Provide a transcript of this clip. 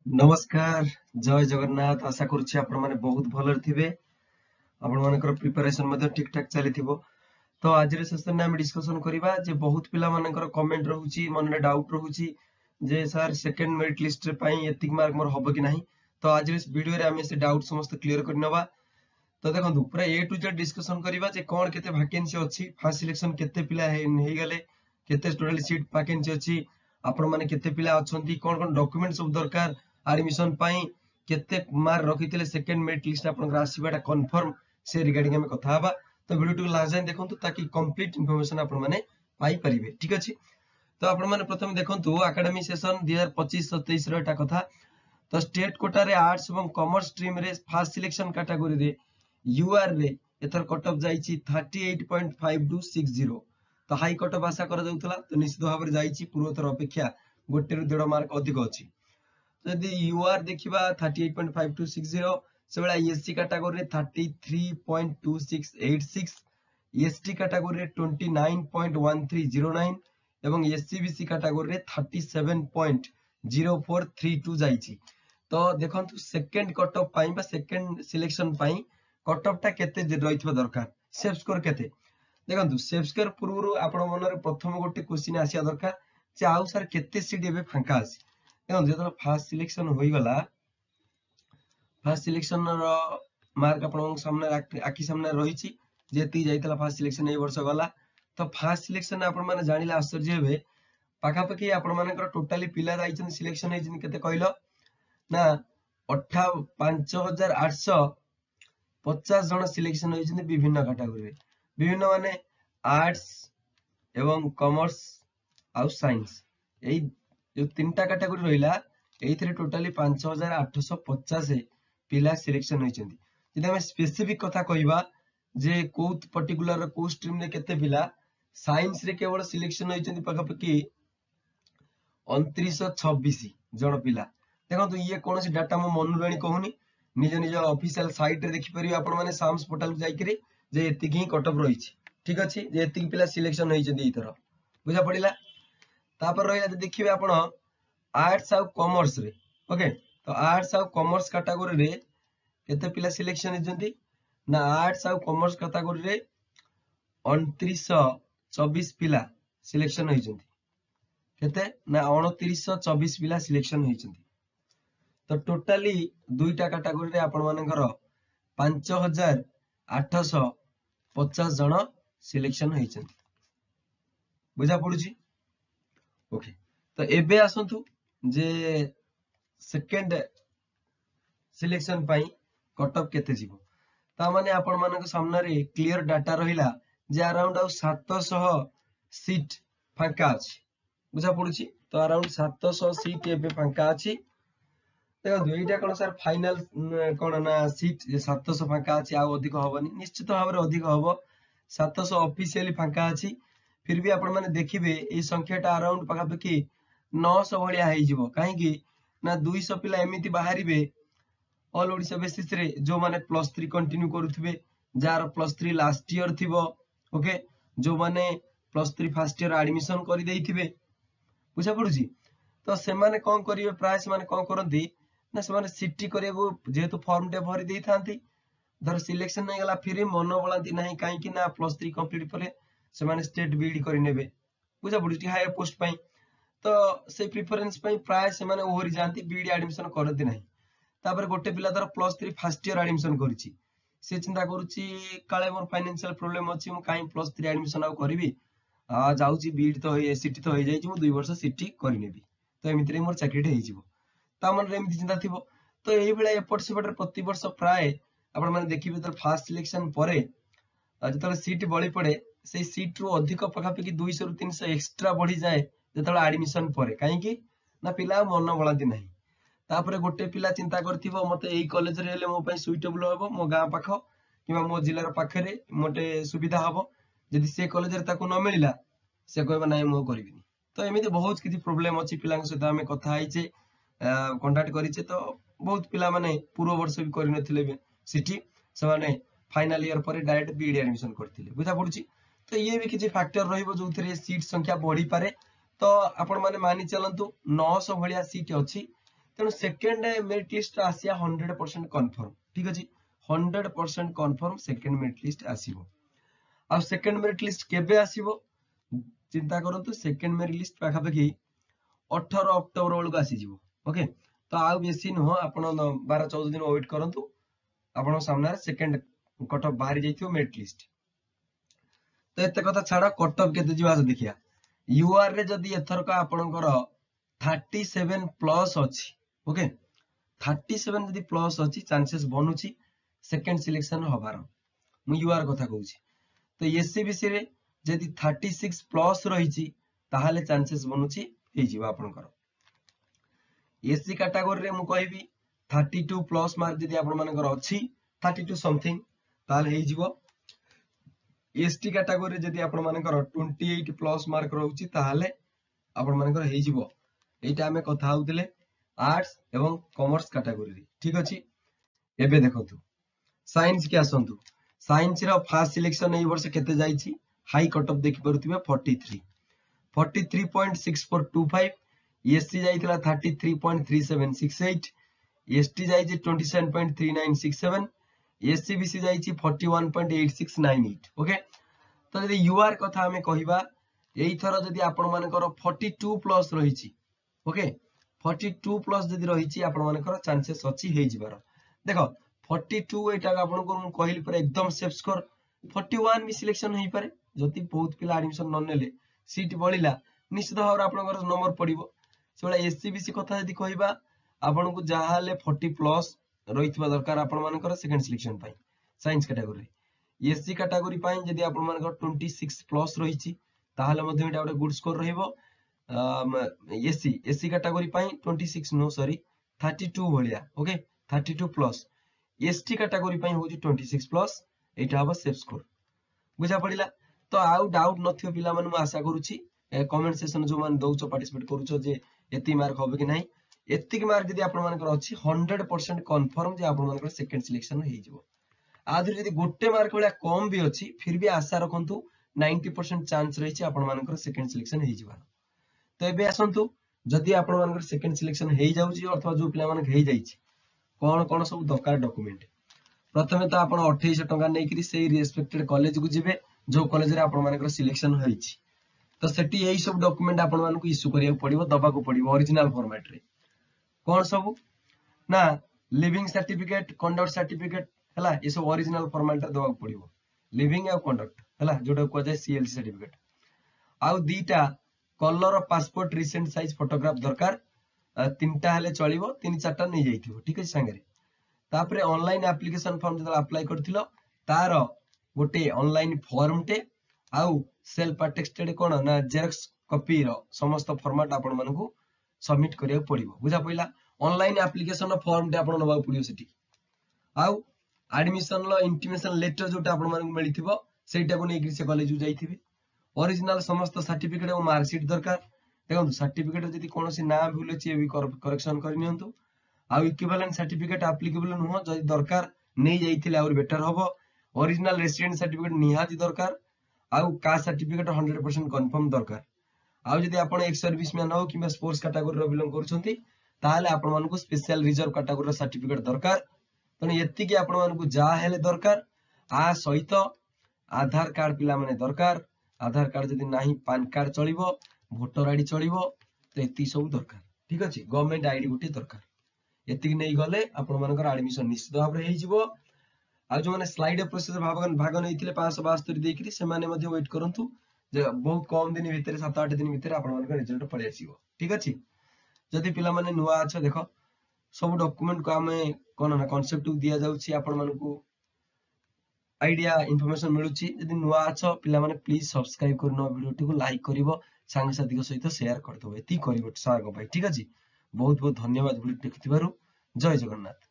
नमस्कार जय जगन्नाथ आशा करुच्ची आपण माने बहुत भलर थिबे आपण मानकर प्रिपरेशन मध्ये ठीक ठाक चलीथिबो। तो आज रे सेशन में डिस्कशन करिबा जे बहुत पिला मानकर कमेंट रहउची मन रे डाउट रहउची जे सर सेकंड मेरिट लिस्ट रे पई एतिक मार्क मोर हबो कि नाही। तो आज रे वीडियो रे हमें से डाउट समस्त क्लियर करनवा। तो देखंतु पूरा ए टू जेड डिस्कशन करिबा जे कोन केते वैकेंसी अछि, फर्स्ट सिलेक्शन केते पिला हे गले, केते टोटल सीट वैकेंसी अछि, आपण माने केते पिला अछंती, कोन कोन डॉक्यूमेंट सब दरकार एडमिशन पाई, केते मार्क रखिथिले सेकंड मेरिट लिस्ट आपन आसीबाटा कंफर्म से रिगार्डिंग हम कथा हबा। तो वीडियो टू लास्ट जाय देखंतु ताकि कंप्लीट इंफॉर्मेशन आपण माने पाई परिबे। ठीक अछि, तो आपण माने प्रथम देखंतु एकेडमी सेशन 2025-27 रो एटा कथा। तो स्टेट कोटा रे आर्ट्स एवं कॉमर्स स्ट्रीम रे फर्स्ट सिलेक्शन कैटेगरी रे यूआर रे एथर कट ऑफ जाईची 38.5260। तो हाई कट ऑफ आशा करा जाउतला, तो निश्चित भाव रे जाईची पूर्वतर अपेक्षा गोटे रु 1.5 मार्क अधिक अछि। यदि यूआर देखिबा 38.5260 सेबला एससी कैटेगरी रे 33.2686, एसटी कैटेगरी रे 29.1309 एवं एससीबीसी कैटेगरी रे 37.0432 जाईची। तो देखंतु सेकंड कट ऑफ पाई बा सेकंड सिलेक्शन पाई कट ऑफ टा केते रहितबा दरकार, सेफ स्कोर केते देखंतु। सेफ स्कोर पूर्वरु आपण मन रे प्रथम गोटे क्वेश्चन आसिया दरकार जे आउ सर केते सीट एबे फांका अछि। देखंतु जेतला फर्स्ट सिलेक्शन होई गला, फर्स्ट सिलेक्शन रो मार्क आपण सामने आखि सामने रहिची जेती जाइतला फर्स्ट सिलेक्शन ए वर्ष गला। तो फर्स्ट सिलेक्शन आपण माने जानिला आश्चर्य हेबे पाखा पखी आपण मानकर टोटली पिला जाइछन सिलेक्शन हेजिन केते कहलो ना 58,850 जन सिलेक्शन होइछन विभिन्न कैटेगरी रे, विभिन्न माने आर्ट्स एवं कॉमर्स आउ साइंस एई जो तीनटा कैटेगरी रहिला एइथरे टोटली 5850 पिला सिलेक्शन होइछन। जदि हम स्पेसिफिक कथा कहिबा जे को पर्टिकुलर को स्ट्रीम रे केते पिला, साइंस रे केवल सिलेक्शन होइछन पाखा पखी 2926 जन पिला। देखंतु ये कोनोसी डाटा मो मनुराणी कहूनी, निज निज ऑफिशियल साइट रे देखि परियो आपण माने साम्स पोर्टल को जाई करी जे एतिकी ही कट ऑफ रहिछि। ठीक अछि, जे एतिकी पिला सिलेक्शन होइछन ई तरह बुझा पड़िला। तापर रहिला जे देखिबे आपण आर्ट्स आ कॉमर्स रे, ओके। तो आर्ट्स आ कॉमर्स कैटेगरी रे केते पिला सिलेक्शन होइछन ना, आर्ट्स आ कॉमर्स कैटेगरी रे 2924 पिला सिलेक्शन होइछन। केते ना 2924 पिला सिलेक्शन होइछन। तो टोटली दुईटा कैटेगरी रे आपण मानकर 5850 जन सिलेक्शन होइछन। बुझा पड़ुची, ओके। तो एबे आसंतु जे सेकंड सिलेक्शन पाई कट ऑफ केते जीवो। ता माने आपण मानक सामने रे क्लियर डाटा रहिला जे अराउंड 700 सीट फांका अछि। बुझा पड़ुची, तो अराउंड 700 सीट एबे फांका अछि। देखो एइटा कोन सर फाइनल कोन ना सीट 700 फांका अछि, आ अधिक होबनी, निश्चित भाव रे अधिक होबो। 700 ऑफिशियली फांका अछि, फिर भी आपण माने देखिबे ए संख्याटा अराउंड पाखा पखी 900 भलिया हेइ जिवो। काहे कि ना 200 पिला एमिति बाहरिबे ऑल ओडिशा बेसिस रे जो माने +3 कंटिन्यू करूथिबे, जार +3 लास्ट ईयर थिबो, ओके, जो माने +3 फर्स्ट ईयर एडमिशन करि देइथिबे। बुझा पड़ुची, तो से माने कोन करिवे, प्राय से माने कोन करंती ना से माने सिटी करियाको जेहेतु फॉर्म टे भरि देइ थांती, धर सिलेक्शन नै गला फिर मन बळांती नाही, काहे कि ना +3 कंप्लीट परे से माने स्टेट बीडी करि नेबे। बुझा पड़ुची, हायर पोस्ट पई तो से प्रेफरेंस पई प्राय से माने ओहरि जानती, बीडी एडमिशन करती नाही। तापर गोटे पिला धर +3 फर्स्ट ईयर एडमिशन करिछि, से चिंता करूछि काले मोर फाइनेंशियल प्रॉब्लम अछि, मु काई +3 एडमिशन आ करबी, आ जाउछि बीडी तो होय सिटी तो होय जाइछि, मु 2 वर्ष सिटी करि नेबी, तो एमितिरे मोर चाकरीटे हेइ जिवो। ता मन रे एमिति चिंता थिबो। तो एई बेला एपट सेपट प्रति वर्ष प्राय आपण माने देखिबे तो फर्स्ट सिलेक्शन परे जतले सीट बळी पड़े, से सीट रु अधिक पखापखि 200 रु 300 एक्स्ट्रा बढ़ी जाए जतले एडमिशन परे, काहे कि ना पिला मन बळांती नाही। तापरे गोटे पिला चिंता करथिबो मते एई कॉलेज रे हेले मो पई सुइटेबल होबो, मो गां पाख किबा मो जिल्लार पाखरे मोटे सुविधा हबो। जदि से कॉलेज रे ताको न मिलिला से कहबा नाही मो करबिनी। तो एमिति बहुत किछि प्रॉब्लम अछि, पिलांक सहित हमें कथा आइछे, कांटेक्ट करिछे। तो बहुत पिला माने पूर्व वर्ष भी करि नथिले सिटी, से माने फाइनल ईयर पर डायरेक्ट बीडी एडमिशन करथिले। बुझा पड़ुची, तो ये भी किछि फैक्टर रहिबो जोथरे सीट संख्या बढ़ी पारे। तो आपण माने मानि चलंतु 900 भलिया सीट अछि, तेणु सेकेंड मेरिट लिस्ट आसिया 100% कन्फर्म ठीक अछि 100% कन्फर्म सेकेंड मेरिट लिस्ट आसीबो आ सेकेंड मेरिट लिस्ट केबे आसीबो चिंता करंतु सेकेंड मेरिट लिस्ट पाखा पाखी 18 अक्टोबर बेलू आसी जीवो ओके तो आउ बेसी नुह आपण 12-14 दिन वेट करंतु आपण सामने सेकेंड कट ऑफ बाहर जाइथियो मेरिट लिस्ट तो एते कथा छाड़ कट ऑफ केते जीवा देखिया यूआर रे जदी एथर का आपनकर 37 प्लस अछि ओके 37 जदी प्लस अछि चांसेस बनुची सेकेंड सिलेक्शन हबार मु यूआर कथा कहूची तो एससीबीसी रे जदी 36 प्लस रहिची ताहाले चांसेस बनुची हे जीवा आपनकर एससी कैटेगरी रे मु कहबी 32 प्लस मार्क जदी आपन मानकर अछि 32 समथिंग ताहाले हे जीवो एसटी कैटेगरी जदी आपन मानकर 28 प्लस मार्क रहउची ताहाले आपन मानकर हे जीवो एटा हमें कथा होउतले आर्ट्स एवं कॉमर्स कैटेगरी रे ठीक अछि एबे देखंतु साइंस के आसंतु साइंस रो फर्स्ट सिलेक्शन एई वर्ष केते जाईची हाई कट ऑफ देखि परथिबे 43.6425 एससी जाईतला 33.3768 एसटी जाईची 27.3967 एससीबीसी जाईची 41.8698 ओके तो यदि यूआर कथा हमें कहिबा एई थरो जदि आपण मानकर 42 प्लस रहिची ओके 42 प्लस जदि रहिची आपण मानकर चांसेस अछि हे जिबार देखो 42 एटा आपण को मु कहिल पर एकदम सेफ स्कोर 41 भी सिलेक्शन होई पारे जति बहुत पिला एडमिशन न नेले सीट बळिला निश्चित भाव आपनकर नंबर पडिबो सेला एससीबीसी कथा जदि कहिबा आपण को जाहाले 40 प्लस रहितबा दरकार आपण मानकर सेकंड सिलेक्शन पाई साइंस कैटेगरी एससी कैटेगरी पाई जदि आपण मानकर 26 प्लस रहिची ताहाले मध्ये एटा गुड स्कोर रहइबो एससी कैटेगरी पाई 26 नो सॉरी 32 भलिया ओके 32 प्लस एसटी कैटेगरी पाई होची 26 प्लस एटा हबो सेफ स्कोर बुझा पडिला तो आउ डाउट नथियो पिला मन म आशा करूची कमेंट सेक्शन जो मान दउचो पार्टिसिपेट करूचो जे एति मार्क होबे कि नाही एतिक मार्क जदि आपण मानकर अछि 100% कंफर्म जे आपण मानकर सेकंड सिलेक्शन हे जिवो आधुरी जदि गोटे मार्क वाला कम भी अछि फिर भी आशा रखंतु 90% चांस रही छी आपण मानकर सेकंड सिलेक्शन हे जिवो तो एबे आसंतु जदि आपण मानकर सेकंड सिलेक्शन हे जाउची अथवा जो पिला मानक हे जाईची कोन कोन सब दरकार डॉक्यूमेंट प्रथमे तो आपण 2800 टका नै करी सेही रेस्पेक्टेड कॉलेज को जिवे जो कॉलेज रे आपण मानकर सिलेक्शन होईची तो सेठी एई सब डॉक्यूमेंट आपण मानक इशू करिया पड़िबो दबा को पड़िबो ओरिजिनल फॉर्मेट रे कोन सब ना लिविंग सर्टिफिकेट कंडक्ट सर्टिफिकेट हला ये सब ओरिजिनल फॉर्मेट रे दबा को पड़िबो लिविंग आ कंडक्ट हला जोटा को जाय सीएलसी सर्टिफिकेट आउ दीटा colour passport recent size photograph दरकार तीनटा हेले चलिबो तीन चारटा नै जाइथिबो ठीक है संगे तापरे ऑनलाइन एप्लीकेशन फॉर्म जदि अप्लाई करथिलो तार गोटे ऑनलाइन फॉर्म टे आउ सेल्फ अटेस्टेड कोन ना जेरॉक्स कॉपी रो समस्त फॉर्मेट आपण मानकू सबमिट करिया पड़िबो बुझा पइला ऑनलाइन एप्लीकेशन फॉर्म टे आपण नबा पड़ियो सेठी आउ एडमिशन लो इंटीमेशन लेटर जोटा आपण मानकू मिलिथिबो सेटा को नै से कॉलेज जाइथिबे ओरिजिनल समस्त सर्टिफिकेट और मार्कशीट दरकार देखो सर्टिफिकेट जदि कोनोसी ना भूल अछि ए भी करेक्शन करि नियंतु आ इक्विवेलेंट सर्टिफिकेट एप्लीकेबल नुह जदि दरकार नै जाइथिले और बेटर होबो ओरिजिनल रेसिडेंट सर्टिफिकेट निहाती दरकार आउ कास्ट सर्टिफिकेट 100% कंफर्म दरकार आउ जदि आपण एक्स सर्विसमैन हो किबा स्पोर्ट्स कैटेगरी रो बिलोंग करछंती ताहाले आपण मानकू स्पेशल रिजर्व कैटेगरी रो सर्टिफिकेट दरकार तने एत्ति कि आपण मानकू जा हेले दरकार आ सहित आधार कार्ड पिला माने दरकार आधार कार्ड जदि नाही पान कार्ड चलिबो वोटर आईडी चलिबो तो एत्ति सब दरकार ठीक अछि गवर्नमेंट आईडी गुटी दरकार एत्ति नै गले आपण मानकर एडमिशन निश्चित भाव रे हे जिवो आ जो माने स्लाइड प्रोसेस भाग नैथिले 572 देकरी से माने मध्ये वेट करंतु जे बहुत कम दिन भीतर 7-8 दिन भीतर आपण मानकर रिजल्ट पड़े आसीबो ठीक अछि जदि पिला माने नुवा अच्छा देखो सब डॉक्यूमेंट को हमें कोन ना कांसेप्ट दिया जाउची आपण मानकू आइडिया इन्फॉर्मेशन मिलुची यदि नुआ अछ पिला माने प्लीज सब्सक्राइब करनो वीडियो को लाइक करिवो सांग साथी को सहित शेयर कर दबो एती करिवो साग भाई ठीक अछि बहुत बहुत धन्यवाद वीडियो देखिथिबारु जय जगन्नाथ।